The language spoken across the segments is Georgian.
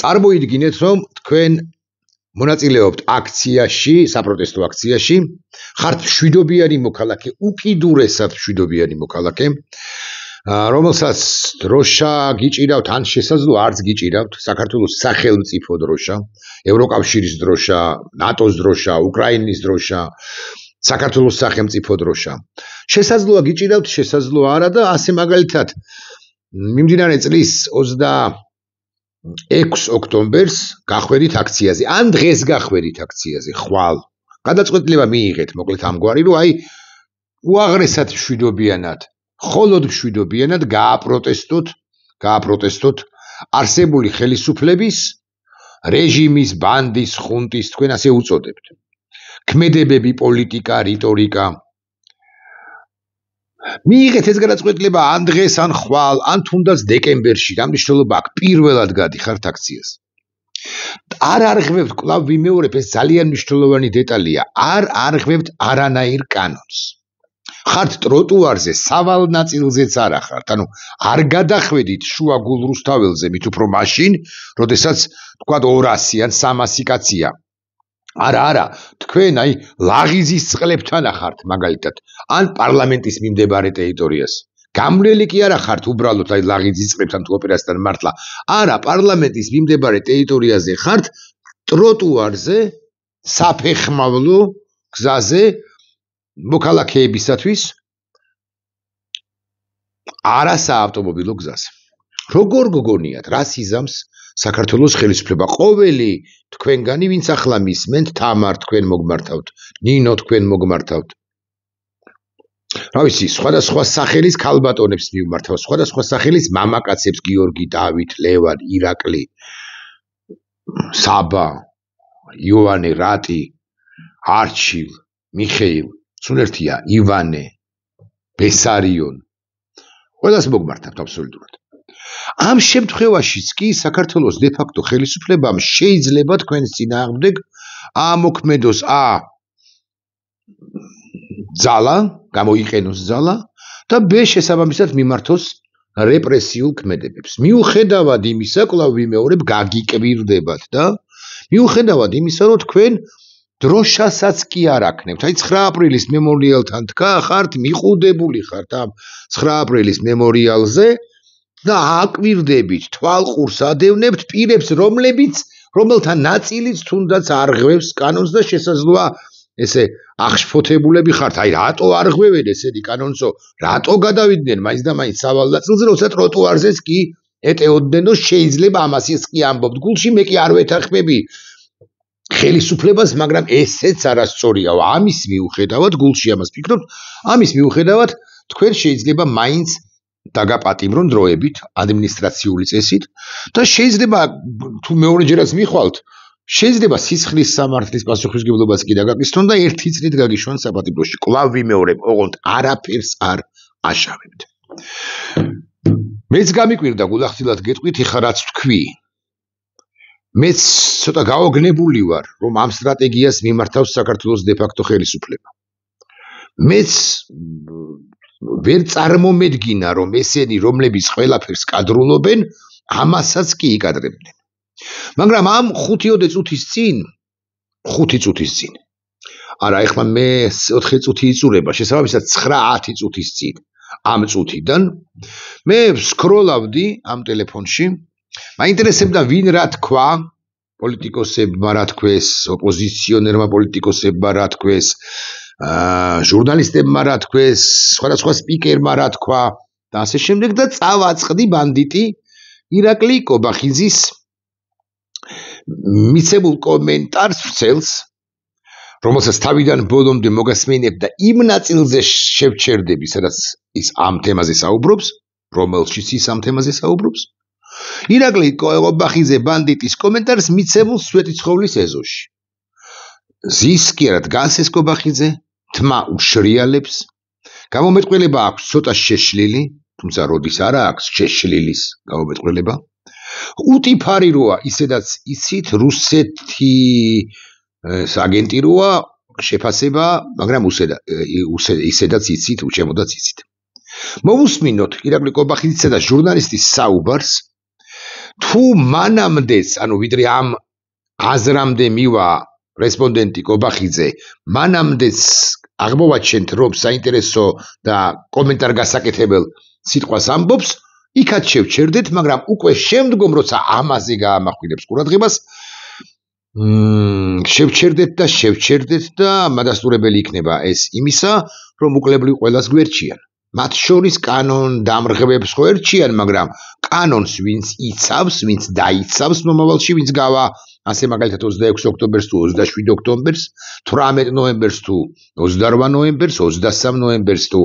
წარმოიდგინეთ, რომ თქვენ მონაწილეობთ აქციაში, საპროტესტო აქციაში, ხართ მშვიდობიანი მოქალაქე, უკიდურესად მშვიდობიანი მოქალაქე, რომელსაც დროშა გიჭირავთ, ან შესაძლოა არც გიჭირავთ, საქართველოს სახელმწიფო დროშა, ევროკავშირის დროშა, ნატოს დროშა, უკრაინის დროშა, საქართველოს სახელმწიფო დროშა. შესაძლოა გიჭირავთ, შესაძლოა არა და ასე მაგალითად მიმდინარე წლის 26 ოქტომბერს გახვედით აქციაზე, ან დღეს გახვედით აქციაზე, ხვალ. გადაწყვეტილება მიიღეთ, მოკლედ ამგვარი, რომ უაღრესად მშვიდობიანად, მხოლოდ მშვიდობიანად გააპროტესტოთ არსებული ხელისუფლების, რეჟიმის, ბანდის, ხუნტის, თქვენ ასე უწოდებთ. ქმედებები, პოლიტიკა, რიტორიკა. მიიღეთ ეს გადაწყვეტილება ან დღეს, ან ხვალ, ან თუნდაც დეკემბერში, რა მნიშვნელობა აქვს, პირველად გადიხართ აქციაზე. არ არღვევთ, კვლავ ვიმეორებ, ეს ძალიან მნიშვნელოვანი დეტალია, არ არღვევთ არანაირ კანონს. ხართ ტროტუარზე, სავალ ნაწილზეც არა ხართ, ანუ არ გადახვედით შუა გულრუსთაველზე, მით უფრო მაშინ, როდესაც თქვა 200 ან 300 კაცია. არა, თქვენ ლაღიზის წყლებთან ახართ მაგალითად, ან პარლამენტის მიმდებარე ტერიტორიას. გამვლელი კი არა ხართ უბრალოდ ლაღიზის წყლებთან თუ ოპერაციასთან მართლა. არა, პარლამენტის მიმდებარე ტერიტორიაზე ხართ, ტროტუარზე, საფეხმავლო გზაზე, მოქალაქეებისათვის, არა საავტომობილო გზაზე. როგორ გგონიათ, რას იზამს საქართველოს ხელისუფლება? ყოველი თქვენგანი, ვინც ახლა მისმენთ, თამარ თქვენ მოგმართავთ, ნინო თქვენ მოგმართავთ. რა ვიცი, სხვადასხვა სახელის ქალბატონებს მივმართავ, სხვადასხვა სახელის მამაკაცებს, გიორგი, დავით, ლევან, ირაკლი, საბა, იოანე, რატი, არჩილ, მიხეილ, სუნერთია, ივანე, ბესარიონ. ყველას მოგმართავთ აბსოლუტურად. ამ შემთხვევაშიც კი საქართველოს დე-ფაქტო ხელისუფლებამ შეიძლება თქვენს წინააღმდეგ ამოქმედოს ძალა, გამოიყენოს ძალა და ბ შესაბამისად მიმართოს რეპრესიულ ქმედებებს. მიუხედავად იმისა, კვლავ ვიმეორებ, გაგიკვირდებათ და მიუხედავად იმისა, რომ თქვენ დროშასაც კი არ აქნებთ. 9 აპრილის მემორიალთან თქვა, ხართ მიყუდებული ხართ ამ 9 აპრილის მემორიალზე და აკვირდებით, თვალყურს ადევნებთ პირებს, რომელთა ნაწილიც თუნდაც არღვევს კანონს და შესაძლოა ესე აღშფოთებულები ხართ. რატო არღვევენ ესეთი კანონსო? რატო გადავიდნენ მაინც და მაინც სავალ ნაწილზე, როცა ტროტუარზეც კი ეტეოდნენო, შეიძლება ამასაც კი ამბობთ. გულში მე კი არ ვეთანხმები ხელისუფლებას, მაგრამ ესეც არასწორია. ამის მიუხედავად, გულში ამას ფიქრობთ, ამის მიუხედავად თქვენ შეიძლება მაინც დაგაპატიმრონ დროებით, ადმინისტრაციული წესით და შეიძლება თუ მეორეჯერაც მიხვალთ, შეიძლება სისხლის სამართლის პასუხისმგებლობაც კი დაგაკისრონ და 1 წლით გაგიშვან საპატიმროში. კვლავ ვიმეორებ, ოღონდ არაფერს არ აშავებთ. მეც გამიკვირდა გულახდილად გეტყვით, ეხლა რაც თქვი. მეც ცოტა გაოგნებული ვარ, რომ ამ სტრატეგიას მიმართავს საქართველოს დე-ფაქტო ხელისუფლება. მეც ვერ წარმომედგინა, რომ ესენი, რომლებიც ყველაფერს კადრულობენ, ამასაც კი იკადრებდნენ. მაგრამ ამ 5 წუთის წინ, არა, ეხლა მე 4 წუთი იწურება, შესაბამისად 9-10 წუთის წინ, ამ წუთიდან, მე სკროლავდი ამ ტელეფონში, მაინტერესებდა ვინ რა თქვა, პოლიტიკოსებმა რა თქვეს, ოპოზიციონერმა პოლიტიკოსებმა რა თქვეს, ჟურნალისტებმა რა თქვეს, სხვადასხვა სპიკერმა რა თქვა და ასე შემდეგ და წავაწყდი ბანდიტი ირაკლი კობახიძის მიცემულ კომენტარს ვრცელს, რომელსაც თავიდან ბოლომდე მოგასმენებ და იმ ნაწილზე შევჩერდები, სადაც ის ამ თემაზე საუბრობს, რომელშიც ის ამ თემაზე საუბრობს. ირაკლი კობახიძე ბანდიტის კომენტარს მიცემულ სვეტიცხოვლის ეზოში. ზის კი არა დგას ეს კობახიძე, თმა უშრიალებს, გამომეტყველება აქვს ცოტა შეშლილი, თუმცა როდის არა აქვს შეშლილის გამომეტყველება. უტიფარი როა, ისედაც იცით, რუსეთის აგენტი როა, შეფასება, მაგრამ ისედაც იცით, უჩემოდაც იცით. მოვუსმინოთ ირაკლი კობახიძისა და ჟურნალისტის საუბარს თუ მანამდეც, ანუ ვიდრე ამ აზრამდე მივა რესპონდენტი კობახიძე, მანამდეც აღმოვაჩენთ, რომ საინტერესო და კომენტარ გასაკეთებელ სიტყვას ამბობს, იქაც შევჩერდეთ, მაგრამ უკვე შემდგომ, როცა ამაზე გაამახვილებს ყურადღებას, შევჩერდეთ და მადასტურებელი იქნება ეს იმისა, რომ უკლებლივ ყველას გვერჩიან. მათ შორის კანონ დამრღვევებს ხო ერჩიან, მაგრამ კანონს ვინც იცავს, ვინც დაიცავს მომავალში, ვინც გავა ასე მაგალითად 26 ოქტომბერს თუ 27 ოქტომბერს, 18 ნოემბერს თუ 28 ნოემბერს, 23 ნოემბერს თუ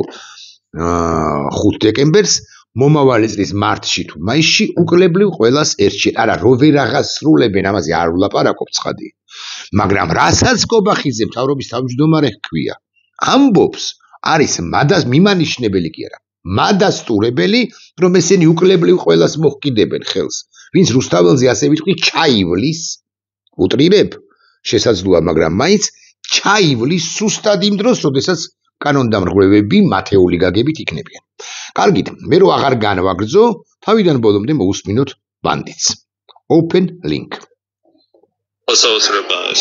5 დეკემბერს, მომავალი წლის მარტში თუ მაისში უკლებლივ ყველას ერჩიან. არა, რო ვერ აღასრულებენ, ამაზე არ ვლაპარაკობ ცხადია. მაგრამ რასაც კობახიძე მთავრობის თავმჯდომარე ჰქვია, ამბობს, არის მიმანიშნებელი კი არა, მადასტურებელი, რომ ესენი უკლებლივ ყველას მოჰკიდებენ ხელს. ვინც რუსთაველზე ასე ვიტყვი, ჩაივლის, უტრირებ, შესაძლოა, მაგრამ მაინც ჩაივლის სუსტად იმ დროს, როდესაც კანონდამრღვევები მათეული გაგებით იქნებიან. კარგით, მე რო აღარ განვაგრძო, თავიდან ბოლომდე მოусმინოთ ბანდიტს. Open link.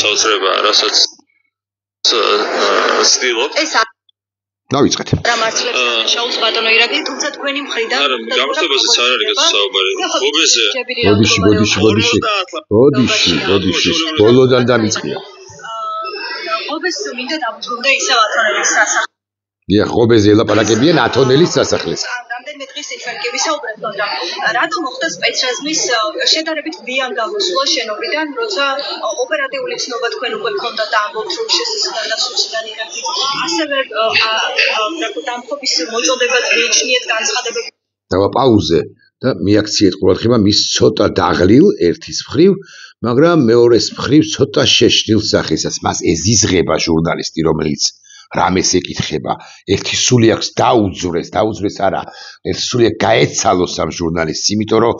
საოცრება, რასაც ცდილობ. დავიწყეთ. რა მართლებს დანაშაულს ბატონო ირაკლი, თუმცა თქვენი მხრიდან არა, გამოსავალს არ არის გასაუბარი. ხობეზე. ბოდიში. ბოლოდან დამიწყია. ხობეს მინდა დავუძღვნა ისევ ათონელის სასახლეს. ხობეზე ელაპარაკებიან ათონელის სასახლეს. რამდენიმე დღის წინ ჩვენ კი ვისაუბრეთ, რომ რატომ მოხდა სპეცრაზმის შედარებით გვიან გამოსვლა შენობიდან, როცა ოპერატიული ცნობა თქვენ უკვე გქონდათ და ამბობთ, რომ შესაძლოა და სუციდან ირაკლით. ასევე დამხობის მოწოდება გვიჩნიეთ განცხადებები. დავაპაუზე და მიაქციეთ ყურადღება მის ცოტა დაღლილ ერთის მხრივ, მაგრამ მეორეს მხრივ ცოტა შეშლილ სახესაც. მას ეზიზღება ჟურნალისტი, რომელიც რამეს ეკითხება, ერთი სული აქვს დაუძვრეს არა, ერთი სული გაეცალოს ამ ჟურნალისტს, იმიტომ რომ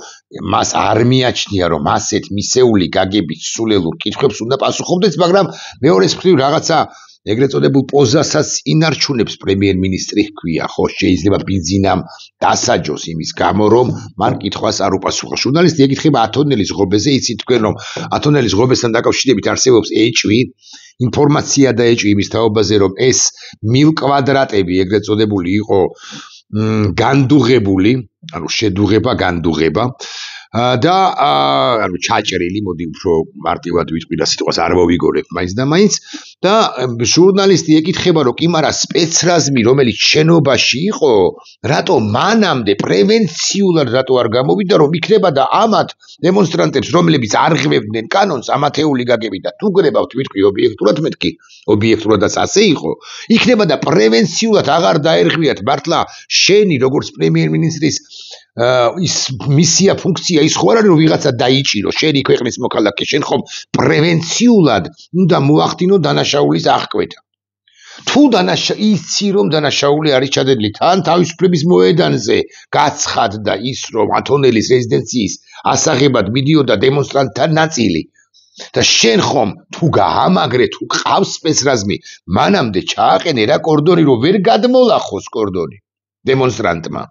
მას არ მიაჩნია, რომ ასეთ მისეული გაგებით სულელურ კითხვებს უნდა პასუხობდეს, მაგრამ მეორეს მხრივ რაღაცა ეგრეთ წოდებულ პოზასაც ინარჩუნებს პრემიერ-მინისტრი ჰქვია, ხო, შეიძლება ბიზინამ დასაჯოს იმის გამო, რომ მან კითხვას არ უპასუხა. ჟურნალისტი ეკითხება ათონელის ღობეზე, იცით თქვენ, რომ ათონელის ღობესთან დაკავშირებით არსებობს ეჭვი, ინფორმაცია და ეჭვი იმის თაობაზე, რომ ეს მილკვადრატები ეგრეთ წოდებული იყო განდუღებული, ანუ შედუღება, განდუღება და ანუ ჩაჭრილი, მოდი უფრო მარტივად ვიტყვი და სიტყვას არ მოვიგორებ მაინც და მაინც და ჟურნალისტი ეკითხება, რომ კი მარა სპეცრაზმი, რომელიც შენობაში იყო, რატო მანამდე პრევენციულად რატო არ გამოვიდა, რომ იქნება და ამათ დემონსტრანტებს, რომლებიც არ ღმევდნენ კანონს, ამათეული გაგებით და თუ გრებავთ ვიტყვი ობიექტურად, მეთქი ობიექტურადაც ასე იყო, იქნება და პრევენციულად აღარ დაერღვიათ მართლა შენი როგორც პრემიერ-მინისტრის ის მისია ფუნქცია ის ხო არ არის რომ ვიღაცა დაიჭირო შენი ქვეყნის მოქალაქე შენ ხომ პრევენციულად უნდა მოახდინო დანაშაულის აღკვეთა თუ იცი რომ დანაშაული არის ჩადენილი თან თავისუფლების მოედანზე გაცხადდა ის რომ ათონელის რეზიდენციის ასაღებად მიდიოდა დემონსტრანტთა ნაწილი და შენ ხომ თუ გაამაგრე თუ ყავს სპეცრაზმი მანამდე ჩააყენე რა კორდონი რომ ვერ გადმოლახოს კორდონი დემონსტრანტმა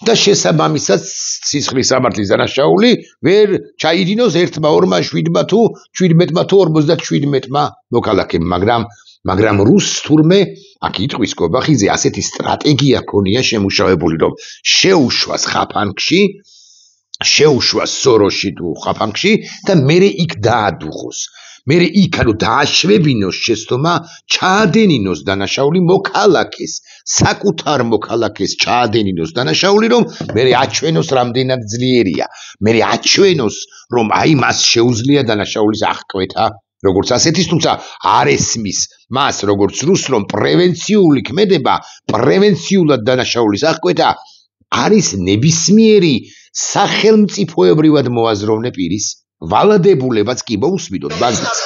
და შესაბამისად სისხლის სამართლის დანაშაული ვერ ჩაიდინოს 1-მა 2-მა 7-მა თუ 17-მა თუ 57-მა მოქალაქემ მაგრამ რუს თურმე აქ იტყვის კობახიძე ასეთი სტრატეგია ქონია შემუშავებული რომ შეუშვას ხაფანგში შეუშვას სოროში თუ ხაფანგში და მერე იქ დაადუღოს მერე იქ ანუ დააშვებინოს შეცდომა ჩაადენინოს დანაშაული მოქალაქეს საკუთარ მოქალაქეს ჩაადენინოს დანაშაული რომ მერე აჩვენოს რამდენად ძლიერია მერე აჩვენოს რომ აი მას შეუძლია დანაშაულის აღკვეთა როგორც ასეთის თუმცა არ ესმის მას როგორც რუს რომ პრევენციული ქმედება პრევენციულად დანაშაულის აღკვეთა არის ნებისმიერი სახელმწიფოებრივად მოაზროვნე პირის ვალდებულებაც კი მოусმინოთ ბაზის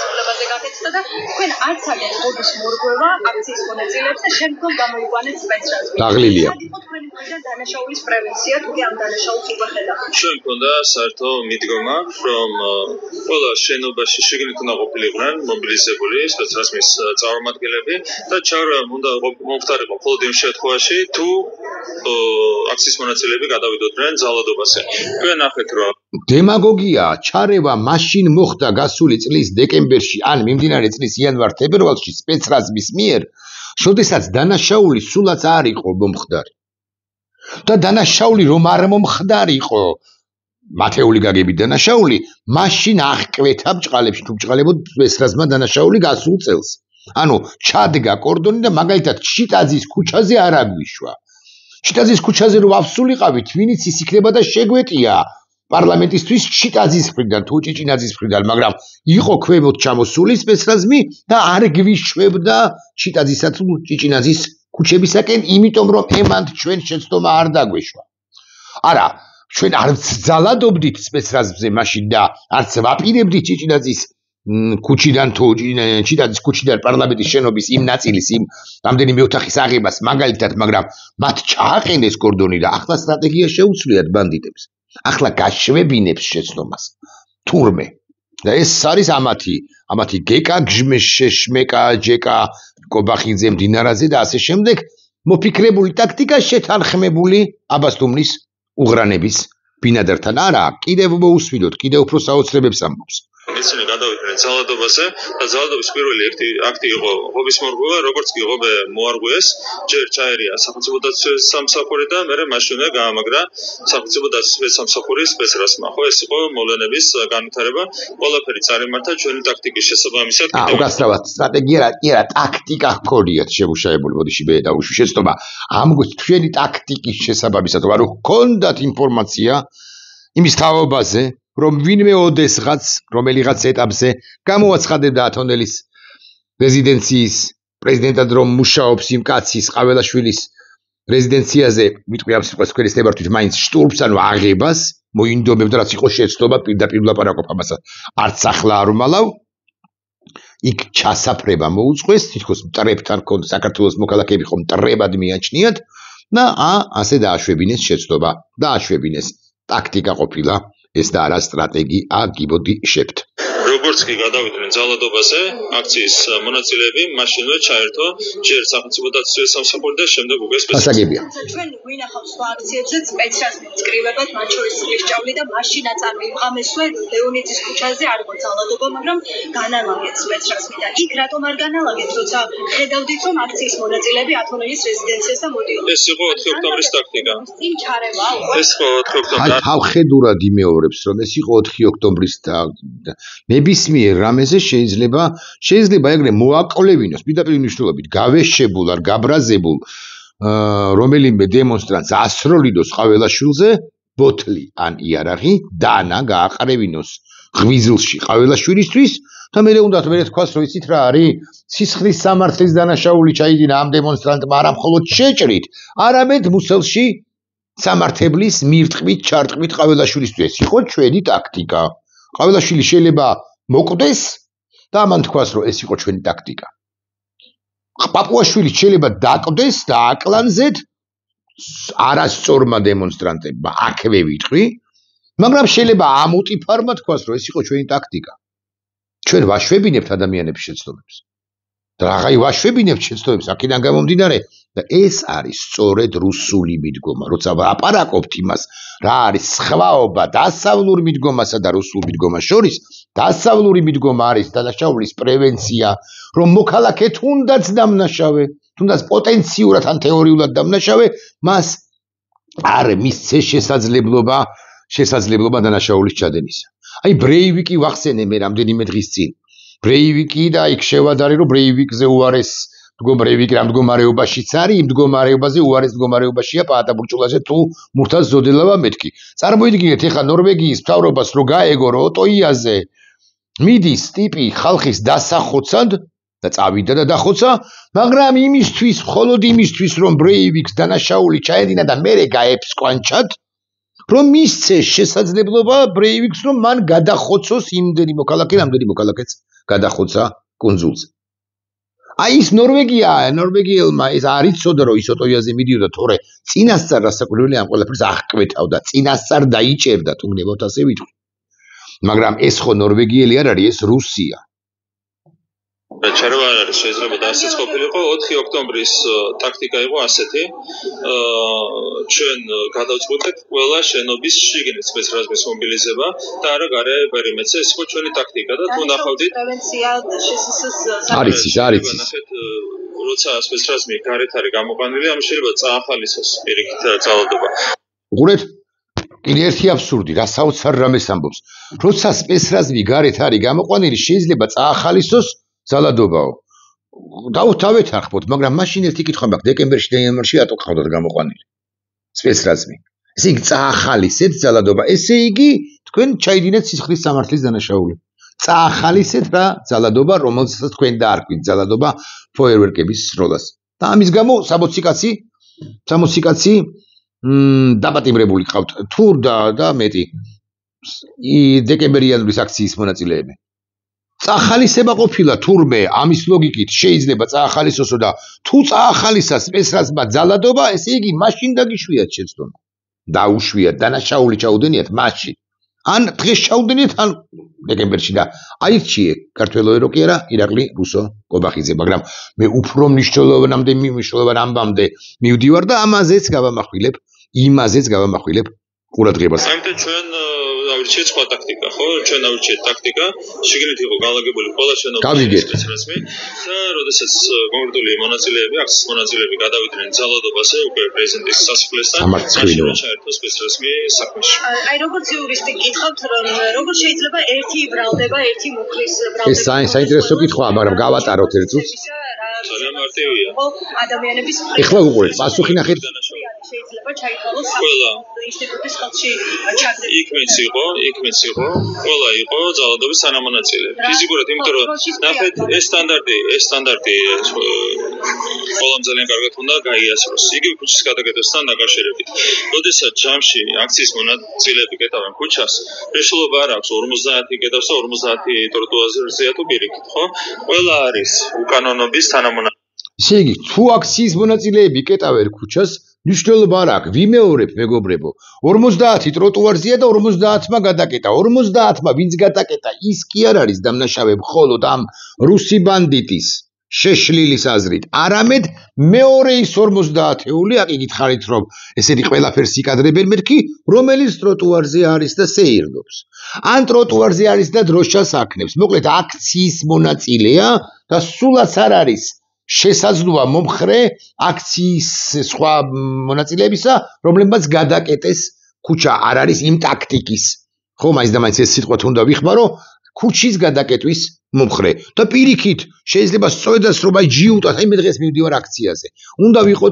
თქვენ არც აგერ ხობის მორღვევა აქციის მონაწილეებზე შემდგომ გამოიყვანეთ სპეცრაზმი. დაღლილია. თქვენი მხრიდან დანაშაულის პრევენცია თუ კი ამ დანაშაულს უპირველებთ? ჩვენ მქონდა საერთო მიდგომა, რომ ყველა შენობაში შეგნით უნდა ყოფილიყვნენ მობილიზებული სპეცრაზმის წარმომადგენლები და ჩარევა უნდა მომხდარიყო მხოლოდ იმ შემთხვევაში, თუ აქციის მონაწილეები გადავიდოდნენ ძალადობაზე. თქვენ ნახეთ, რომ დემაგოგია ჩარევა მაშინ მოხდა გასული წლის დეკემბერში ან მიმდინარე წლის იანვარ-თებერვალში სპეცრაზმის მიერ, როდესაც დანაშაული სულაც არ იყო მომხდარი. და დანაშაული რომ არ მომხდარიყო, მათეული გაგებით დანაშაული, მაშინ აღკვეთა ბჭყალებში თუ ბჭყალებოდ სპეცრაზმმა დანაშაული გასულ წელს. ანუ ჩადგა კორდონი და მაგალითად ჩიტაძის ქუჩაზე არ აგვიშვა. ჩიტაძის ქუჩაზე რომ ავსულიყავით, ვინიც ის იქნება და შეგვეტია პარლამენტისთვის ჩიტაძის მხრიდან თუ ჭიჭინაძის მხრიდან, მაგრამ იყო ქვემოთ ჩამოსული სპეცრაზმი და არ გვიშვებდა ჩიტაძისა თუ ჭიჭინაძის ქუჩებისაკენ, იმიტომ რომ ემანთ ჩვენ შეცდომა არ დაგვეშვა. არა, ჩვენ არც ძალადობდით სპეცრაზმზე მაშინ და არც ვაპირებდით ჭიჭინაძის ქუჩიდან თუ ჩიტაძის ქუჩიდან პარლამენტის შენობის იმ ნაწილის იმ რამდენიმე ოთახის აღებას მაგალითად, მაგრამ მათ ჩააყენეს კორდონი და ახლა სტრატეგია შეუცვლიათ ბანდიტებს. ახლა გაშვებინებს შეცდომას. თურმე. და ეს არის ამათი გეკა, გჟმეშმეკა, ჯეკა, კობახიძე, მდინარაძე და ასე შემდეგ მოფიქრებული ტაქტიკა შეთანხმებული აბასთუმნის უღრანების ბინადართან. არა, კიდევ მოусვიდოთ, კიდევ უფრო საოცრებებს ამბობს. ისინი გადავიდნენ ძალადობაზე და ძალადობის პირველი აქტი იყო ხობის მორღვევა, როგორც კი ღობე მოარღვიეს, ჯერ ჩაერია სახელმწიფო დაცვის სამსახური და მერე მაშინვე გაამაგრა სახელმწიფო დაცვის სამსახურის სპეცრაზმმა. ხო, ეს იყო მოვლენების განვითარება, ყველაფერი წარიმართა ჩვენი ტაქტიკის შესაბამისად. უკაცრავად სტრატეგია რა, ტაქტიკა ჰქონიათ შემუშავებული, მოდიში მე დავუშვი შეცდომა. ამ ჩვენი ტაქტიკის შესაბამისად, ანუ ჰქონდათ ინფორმაცია იმის თაობაზე, რომ ვინმე ოდესღაც რომელიღაც ეტაპზე გამოაცხადებდა ათონელის რეზიდენციის პრეზიდენტად რომ მუშაობს იმ კაცის ყაველაშვილის რეზიდენციაზე, ვიტყვი ამ სიტყვას თქვენის ნებართვით მაინც შტურმს, ანუ აღებას მოინდომებდა, რაც იყო შეცდომა პირდაპირ ვლაპარაკობ ამასა. არც ახლა არ ვმალავ, იქ ჩასაფრება მოუწყვეს, თითქოს მტრებთან ჰქონდა საქართველოს მოქალაქეები ხომ მტრებად მიაჩნიათ და ასე დააშვებინეს შეცდომა, დააშვებინეს ტაქტიკა ყოფილა. ეს და არა სტრატეგია, გიბოდი შევთ. როგორც კი გადავიდნენ ძალადობაზე, აქციის მონაწილეები მაშინვე ჩაერთო ჯერ სახელმწიფო დაცვის სამსახური და შემდეგ უკვე სპეცრაზმი. ჩვენ ვინახავთ სხვა აქციებზე სპეცრაზმის წკრივებად, მათ შორის წლისჭავლი და მაშინაც არ მივღამესვე ლეონიძის ქუჩაზე არ იყო ძალადობა, მაგრამ განალაგეთ სპეცრაზმი და იქ რატომ არ განალაგეთ, როცა ხედავდით რომ აქციის მონაწილეები ათონელის რეზიდენციასთან მოდიოდნენ. ეს იყო 4 ოქტომბრის ტაქტიკა. წინ ჩარევა. ეს იყო 4 ოქტომბრის. თავხედურად იმეორებს, რომ ეს იყო 4 ოქტომბრის ნებისმიერ რამეზე შეიძლება ეგრე მოაკვლევინოს პირდაპირ მნიშვნელობით გავეშებულ არ გაბრაზებულ რომელიმე დემონსტრანტს ასროლიდოს ყაველაშვილზე ბოთლი ან იარაღი დანა გააყრევინოს ღვიძლში ყაველაშვილისთვის და მე უნდა თქვას რომ იცით რა არის სისხლის სამართლის დანაშაული ჩაიდინა ამ დემონსტრანტმა არა მხოლოდ შეჭრით არამედ მუსელში სამართებლის მირტყვით ჩარტყვით ყაველაშვილისთვის იყო ჩვენი ტაქტიკა ყაველაშვილი შეიძლება მოკვდეს და ამან თქვას რომ ეს იყო ჩვენი ტაქტიკა. პაპუაშვილი შეიძლება დაკვდეს და აკლანზეთ არასწორმა დემონსტრანტებმა აქვე ვიტყვი, მაგრამ შეიძლება ამოტიფარმა თქვას რომ ეს იყო ჩვენი ტაქტიკა. ჩვენ ვაშვებინებთ ადამიანების შეცდომებს. და რაღაცა ვაშვებინებთ შეცდომებს აქედან გამომდინარე და ეს არის სწორედ რუსული მიდგომა, როცა ვაპარაკობთ იმას, რა არის სხვაობა დასავლურ მიდგომასა და რუსულ მიდგომას შორის, დასავლური მიდგომა არის დანაშაულის პრევენცია, რომ მოქალაქე თუნდაც დამნაშავე, თუნდაც პოტენციურად ან თეორიულად დამნაშავე, მას არ მისცეს შესაძლებლობა დანაშაულის ჩადენისა. აი ბრეივიკი ვახსენე მე რამდენიმე დღის წინ. ბრეივიკი და იქ შევადარე რომ ბრეივიკზე უარეს ბრეივიკი რა მდგომარეობაშიც არის, იმ მდგომარეობაზე უარეს მდგომარეობაშია პაატა ბურჭულაძე თუ მურთაზ ზოდელავა მეთქი. წარმოიდგინეთ ეხლა ნორვეგიის მთავრობას რო გაეგო რომ ოტოიაზე მიდის ტიპი ხალხის დასახოცად და წავიდა და დახოცა, მაგრამ იმისთვის, მხოლოდ იმისთვის რომ ბრეივიკს დანაშაული ჩაედინა და მერე გაეფსკვანჩად, რომ მისცეს შესაძლებლობა ბრეივიკს რომ მან გადახოცოს იმდენი მოქალაქე, რამდენი მოქალაქეც გადახოცა კუნძულზე. აი ის ნორვეგიელმა ეს არ იცოდა რომ ის ოტოიაზე მიდიოდა, თორე წინასწარ რასაკვირველია ამ ყველაფერს აღკვეთავდა, წინასწარ დაიჭერდა, თუ გნებავთ ასე ვიტყვი. მაგრამ ეს ხო ნორვეგიელი არ არის, ეს რუსია. ჩარევა არ არის, შეიძლება და ასეც ყოფილიყო 4 ოქტომბრის ტაქტიკა იყო ასეთი. ჩვენ გადავწყვეტეთ ყველა შენობის შიგნით სპეცრაზმის მობილიზება და არა გარე პერიმეტრზე, ეს იყო ჩვენი ტაქტიკა და თუ ნახავდით პრევენცია შსს არის ის. როცა სპეცრაზმი გარეთ არის გამოყვანილი, ამ შეიძლება წაახალისოს პირიქით ძალადობა. უყურეთ, კიდე ერთი აბსურდი, რა საოცარ რამეს ამბობს. როცა სპეცრაზმი გარეთ არის გამოყვანილი, შეიძლება წაახალისოს ძალადობაო. დავეთანხმოთ, მაგრამ მაშინ ერთი კითხვა მაქვს, დეკემბერში და იანვარში რატო ყავდათ გამოყვანილი სპეცრაზმი? ესე იგი წაახალისეთ ძალადობა. ესე იგი თქვენ ჩაიდინეთ სისხლის სამართლის დანაშაული. წაახალისეთ რა ძალადობა, რომელსაც თქვენ დაარქვით ძალადობა ფოიერვერკების სროლას. და ამის გამო 60 კაცი დაპატიმრებული ყავთ. თუ და მეტი დეკემბერ-იანვრის აქციის მონაწილეები. წაახალისება ყოფილა თურმე ამის ლოგიკით შეიძლება წაახალისოსო და თუ წაახალისა სპეცრაზმმა ძალადობა, ესე იგი მაშინ დაგიშვიათ შეცდომა. დაუშვიათ, დანაშაული ჩაუდენიათ მაშინ. ან დღეს ჩაუდენიათ, ან დეკემბერში და აირჩიე ქართველო ერო კი არა, ირაკლი რუსო კობახიძე, მაგრამ მე უფრო მნიშვნელოვან ამბამდე მივდივარ და იმაზეც გავამახვილებ ყურადღებას. ამიტომ ჩვენ ავირჩიეთ სხვა ტაქტიკა, ხო? ჩვენ ავირჩიეთ ტაქტიკა, შიგნით იყო განლაგებული ყველა შენობის სპეცრაზმი და როდესაც კონკრეტული მონაწილეები, აქციის მონაწილეები გადავიდნენ ძალადობაზე, უკვე პრეზიდენტის სასახლესთან, მაშინ ჩაერთო სპეცრაზმი საქმეში. აი როგორც იურისტი გითხავთ, რომ როგორ შეიძლება ერთი ბრალდება, ერთი მუხლის ბრალდება. ეს საინტერესო კითხვაა, მაგრამ გავატაროთ ერთ წუთს. ძალიან მარტივია. ადამიანების ეხლა უყურეთ, პასუხი ნახეთ. შეიძლება ჩაითვალოს ყველა ინსტიტუტის ხელში ჩაგდე. იქ მეც იყო, ყველა იყო ძალადობის თანამონაწილე. ფიზიკურად, იმიტომ რომ ნახეთ, ეს სტანდარტი ყველამ ძალიან კარგად უნდა გაიასროს. იგივე ქუჩის გადაკეთებასთან დაკავშირებით. როდესაც ჯამში აქციის მონაწილეები კეტავენ ქუჩას, მნიშვნელობა არ აქვს 50 კეტავს და 50 ტროტუარზეა თუ პირიქით, ხო? ყველა არის უკანონობის თანამონაწილე. ისე იგი, თუ აქციის მონაწილეები კეტავენ ქუჩას, მნიშვნელობა არ აქვს, ვიმეორებ მეგობრებო, 50 ტროტუარზეა და 50-მა გადაკეტა. 50-მა ვინც გადაკეტა, ის კი არ არის დამნაშავე მხოლოდ ამ რუსი ბანდიტის შეშლილის აზრით. არამედ მეორე ის 50-ეული, აქ იგითხარით რომ ესეთი ყველაფერს იკადრებენ მეთქი, რომელიც ტროტუარზე არის და სეირნობს. ან ტროტუარზე არის და დროშას აქნებს. მოკლედ აქციის მონაწილეა და სულაც არ არის შესაძლოა მომხრე აქციის სხვა მონაწილეებისა, რომლებმაც გადაკეტეს ქუჩა, არ არის იმ ტაქტიკის. ხო, მაინც და მაინც ეს სიტყვა თუნდა ვიხმარო, ქუჩის გადაკეტვის მომხრე. და პირიქით, შეიძლება სწორედაც რომ აი ჯიუტად, აი მე დღეს მივდივარ აქციაზე. უნდა ვიყო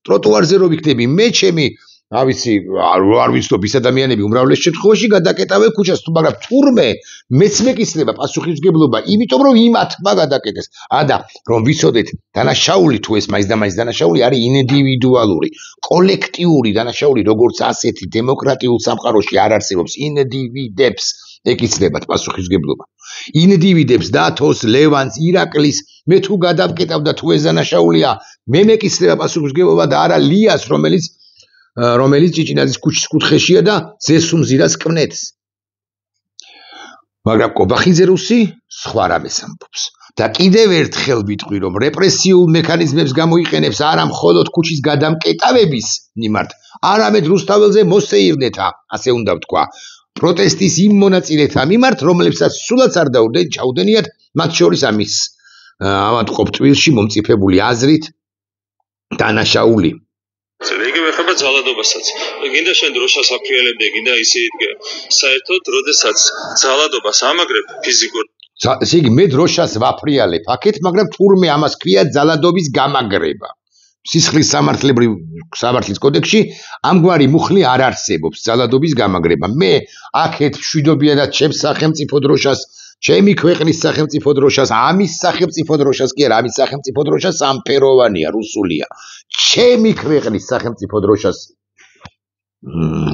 ტროტუარზე რო ვიქნები, მე ჩემი ავიცი, არ ვიცნობ ის ადამიანები უმრავლეს შემთხვევაში გადაკეტავენ ქუჩას, მაგრამ თურმე მეც მეკისრება პასუხისმგებლობა, იმიტომ რომ იმათმა გადაკეტეს. და რომ ვიცოდეთ, დანაშაული თუ ეს მაინც და მაინც დანაშაული არის ინდივიდუალური, კოლექტიური დანაშაული, როგორც ასეთი დემოკრატიულ სამყაროში არ არსებობს, ინდივიდებს ეკისრებათ პასუხისმგებლობა. ინდივიდებს დათოს, ლევანს, ირაკლის, მე თუ გადავკეტავ და თუ ეს დანაშაულია, მე მეკისრება პასუხისმგებლობა და არა ლიას, რომელიც ჭიჭინაძის ქუჩის კუთხეშია და ზესუმზირას კვნეთს. მაგრამ კობახიძე რუსი სხვა რამეს ამბობს. და კიდევ ერთხელ ვიტყვი, რომ რეპრესიულ მექანიზმებს გამოიყენებს არა მხოლოდ ქუჩის გადამკეტავების მიმართ, არამედ რუსთაველზე მოსეირნეთა, ასე უნდა ვთქვა, პროტესტის იმ მონაწილეთა მიმართ, რომლებსაც სულაც არ ჩაუდენიათ, მათ შორის ამის ავადმყოფ-ტყუილში მომწიფებული აზრით დანაშაული. იგივე ხება ძალადობასაც. გინდა შენ დროშას აფრიალებდე, გინდა ისე იდგე. საერთოდ, როდესაც ძალადობას ამაგრებ ფიზიკურად. ესე იგი, მე დროშას ვაფრიალებ აქეთ, მაგრამ თურმე ამას ქვია ძალადობის გამაგრება. სისხლის სამართლის კოდექსში ამგვარი მუხლი არ არსებობს, ძალადობის გამაგრება. მე აქეთ მშვიდობიანად ჩემს სახელმწიფო დროშას, ჩემი ქვეყნის სახელმწიფო დროშას, ამის სახელმწიფო დროშას კი არა, ამის სახელმწიფო დროშა სამფეროვანია, რუსულია. ჩემი ქვეყნის სახელმწიფო დროშას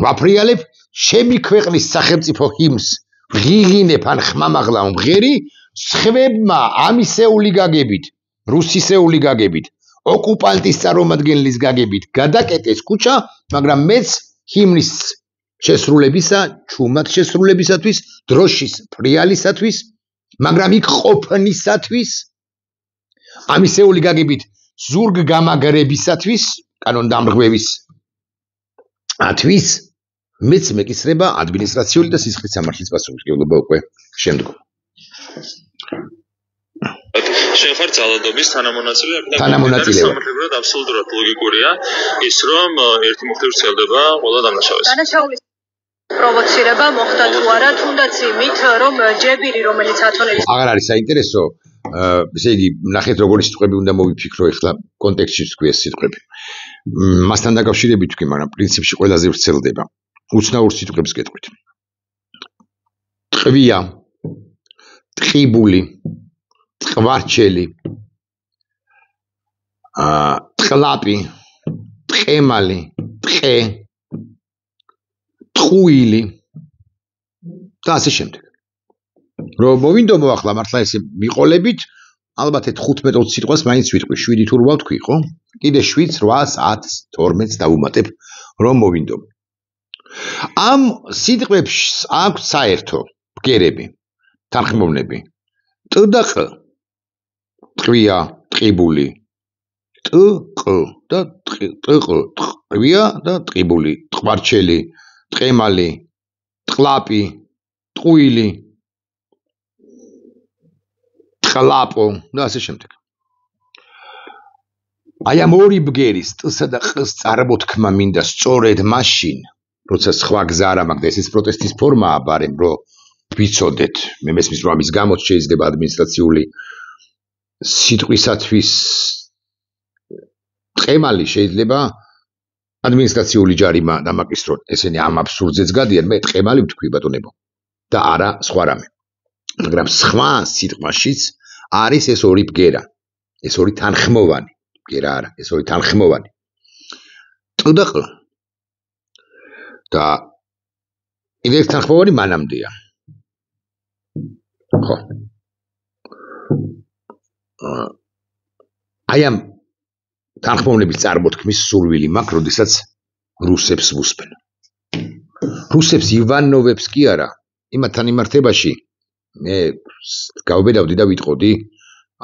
ვაფრიალებ, ჩემი ქვეყნის სახელმწიფო ჰიმნს ვღიღინებ ან ხმამაღლა ვმღერი, სხვებმა ამისეული გაგებით რუსისეული გაგებით, ოკუპანტის წარმომადგენლის გაგებით გადაკეტეს ქუჩა, მაგრამ მეც ჰიმნის შესრულებისა, ჩუმად შესრულებისათვის, დროშის ფრიალისათვის, მაგრამ იქ ყოფნისათვის, ამისეული გაგებით ზურგ გამაგრებისათვის, კანონდამრღვევის თვის, მეც მეკისრება ადმინისტრაციული და სისხლის სამართლის პასუხისმგებლობა უკვე შემდგომ. შენ ხარ ძალადობის თანამონაწილე, თანამონაწილე. სამართლებრივად აბსოლუტურად ლოგიკურია ის, რომ ერთი მუხტი ვრცელდება ყველა დანაშაულს. დანაშაულის პროვოცირება მოხდა თუ არა, თუნდაც იმით, რომ ჯებირი, რომელიც ათონელის აღარ არის საინტერესო, ესე იგი, ნახეთ როგორი სიტყვები უნდა მოვიფიქრო ეხლა კონტექსტში თქვი ეს სიტყვები. მასთან დაკავშირებით თქვი, მაგრამ პრინციპში ყველაზე ვრცელდება. უცნაურ სიტყვებს გეტყვით. ტყვია, ტყიბული, ტყვარჩელი, ტყლაპი, ტყემალი, ტყე, ტყუილი და ასე შემდეგ. რომ მოვინდომო ახლა მართლა ესე მიყოლებით, ალბათ 15-20 სიტყვას მაინც ვიტყვი, 7 თუ 8 ვთქვი, ხო? კიდე 7, 8, 10, 12 დავუმატებ, რომ მოვინდომო. ამ სიტყვებს აქვს საერთო ბგერები, თანხმოვნები. ტ და ყ. ტყვია, ტყიბული. ტ, ყ და ტყ, ტყვია და ტყიბული, ტყვარჩელი, ტყემალი, ტყლაპი, ტყუილი, ტყლაპო და ასე შემდეგ. აი ამ ორი ბგერის ტსა და ყს წარმოთქმა მინდა სწორედ მაშინ, როცა სხვა გზა არ მაქვს და ესეც პროტესტის ფორმაა, ბარემ რომ ვიცოდეთ, მე მესმის რომ ამის გამოც შეიძლება ადმინისტრაციული სიტყვისათვის ტყემალი შეიძლება ადმინისტრაციული ჯარიმა დამაკისრონ. ესენი ამ აბსურდზეც გადიან, მე ტყემალი ვთქვი ბატონებო და არა სხვა რამე. მაგრამ სხვა სიტყვაშიც არის ეს ორი ბგერა, ეს ორი თანხმოვანი ბგერა არა, ეს ორი თანხმოვანი. ტ და ყ. და იდეის თანხმოვანი მანამდეა. ხო. აი ამ თანხმოვნების წარმოთქმის სურვილი მაქვს, როდესაც რუსებს ვუსმენ. რუსებს ივანოვებს კი არა, იმათთან იმართებაში მე გავბედავდი და ვიტყოდი,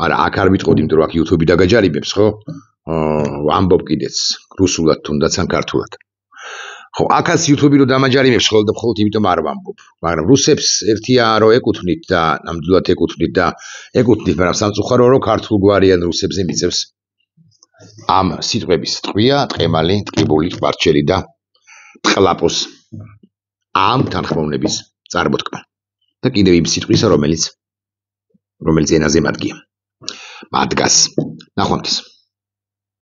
არა, აქ არ ვიტყოდი, იმიტომ რომ აქ YouTube-ი დაგაჯარიმებს, ხო? ვამბობ კიდეც, რუსულად თუნდაც ან ქართულად. ხო, აქაც YouTube-ი რო დამაჯარიმებს ხოლმე და მხოლოდ იმიტომ არ ვამბობ, მაგრამ რუსებს ერთია რომ ეკუთვნით და ნამდვილად ეკუთვნით და ეკუთვნით, მაგრამ სამწუხარო რომ ქართულ გვარიან რუსებზე მიწევს ამ სიტყვების ტყვია, ტყემალი, ტყიბული, ტყვარჩელი და ტყლაპოს ამ თანხმოვნების წარმოთქმა. და კიდევ იმ სიტყვისა, რომელიც ენაზე მადგია. მადგას. ნახვამდის.